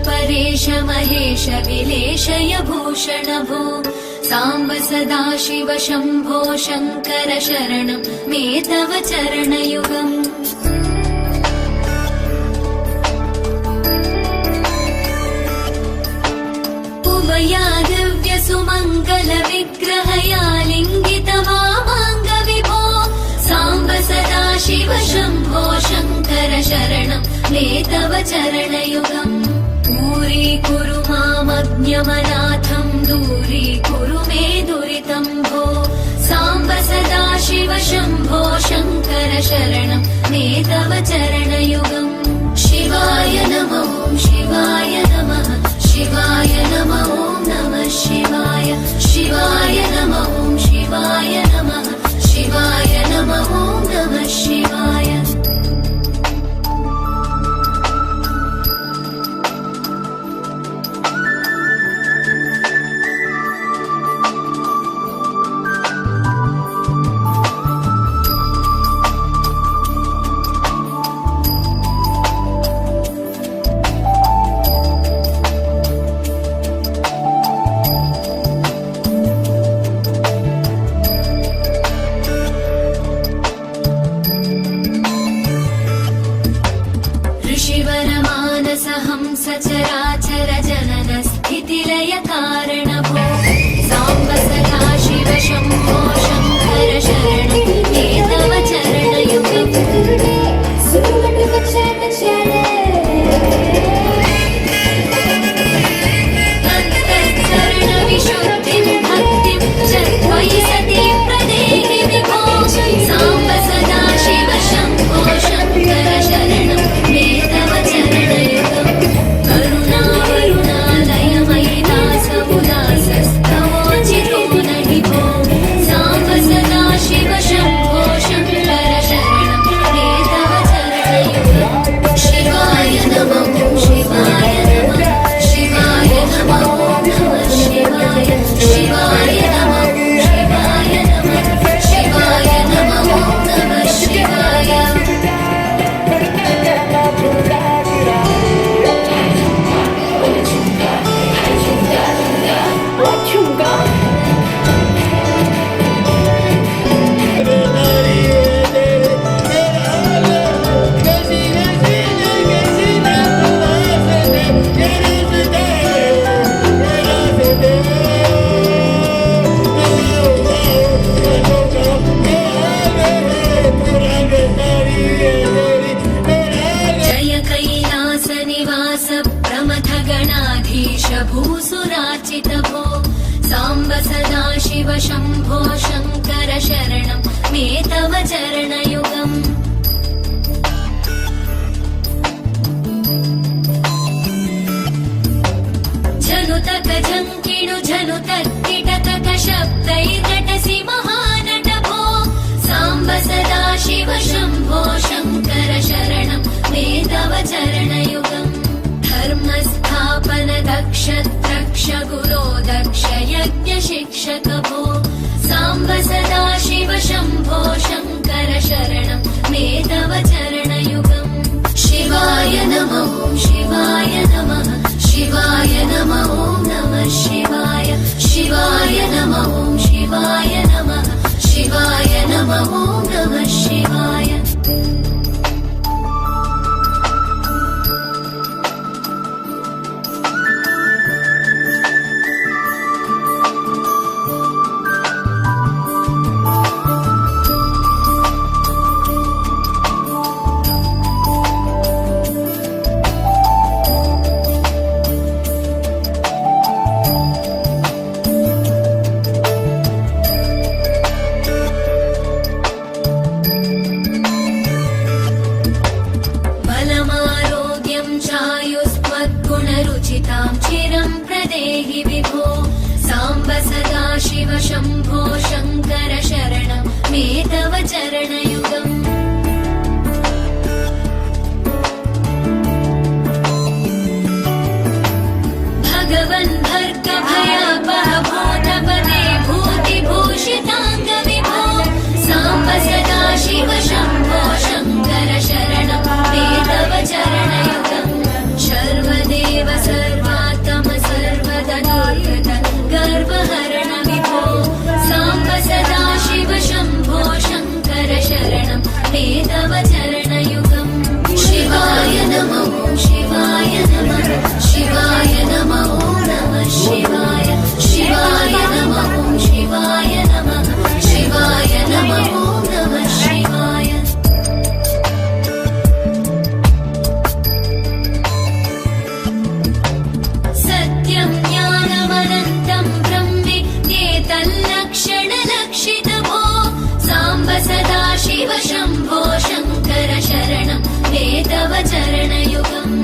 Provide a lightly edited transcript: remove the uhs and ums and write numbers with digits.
परेश महेश विलेशय भूषण भो साम्ब सदाशिव शम्भो शङ्कर शरणं मे तव चरणयुगम्। उमया दिव्य सुमङ्गल विग्रहया लिङ्गित वामाङ्ग विभो साम्ब सदाशिव शम्भो शङ्कर शरणं मे तव चरणयुगम्। दूरीकुरु मामज्ञमनाथं दूरीकुरु मे दुरितं भो साम्ब सदाशिव शम्भो शङ्कर शरणं मे तव चरणयुगम्। शिवाय नमः शिवाय नमः शिवाय नमः नमः शिवाय शिवाय नमः शिवाय नमः शिवाय नमः नमः शिवाय। सचराचर जनन स्थितिलय कारण भो साम्ब सदाशिव शम्भो शङ्कर शरणं मे तव चरणयुगम्। अन्तःकरण विशुद्धिं भक्तिं च त्वयि सति प्रदेहि विभो साम्ब सदाशिव शम्भो शङ्कर शरणं मे तव चरणयुगम्। करुणावरुणालयमयिदासमुदासस्तवोचितो नहि भो साम्ब सदाशिव शम्भो शङ्कर शरणं मे तव चरणयुगम्। शिवाय नमः शिवाय नमः शिवाय नमः नमः शिवाय शिवाय नमः शिवाय नमः शिवाय नमः नमः शिवाय। भूसुराचित भो साम्ब सदाशिव शम्भो शङ्कर शरणं मे तव चरणयुगम्। झनुतक झङ्किणु झनुतक्किटतक शब्दैर्नटसि महानट भो साम्ब सदाशिव शम्भो शङ्कर शरणं मे तव चरणयुगम्। धर्मस्थापन दक्ष द्रक्ष गुरो दक्ष यज्ञ शिक्षक भो साम्ब सदाशिव शम्भो शङ्कर शरणं मे तव चरणयुगम्। शिवाय नमः शिवाय नमः शिवाय नमः नमः शिवाय शिवाय नमः शिवाय नमः शिवाय नमः नमः शिवाय। पूजितां चिरं प्रदेहि विभो साम्ब सदा शिव शम्भो शङ्कर शरणं मे तव चरणयुगम् भगवन् भर्ग भयापह भूतपते भूतिभूषिताङ्ग विभो साम्ब सदा शिव शम्भो शङ्कर शरणं मे तव चरणयुगम् सर्वदेव सर्वात्म सर्वदनीयत गर्वहरण विभो साम्ब सदा शिव शम्भो शङ्कर शरणं मे तव चरणयुगम् शिवाय नमो शिवाय नमः शिवाय नमो नमः शिवाय शिवाय नमः शिवाय नमः शिवाय नमो नमः शिवाय सत्यं ज्ञानमनन्तं ब्रह्मेतल्लक्षणलक्षितभो साम्ब सदा शिव शम्भो शङ्कर शरणं मे तव चरणयुगम्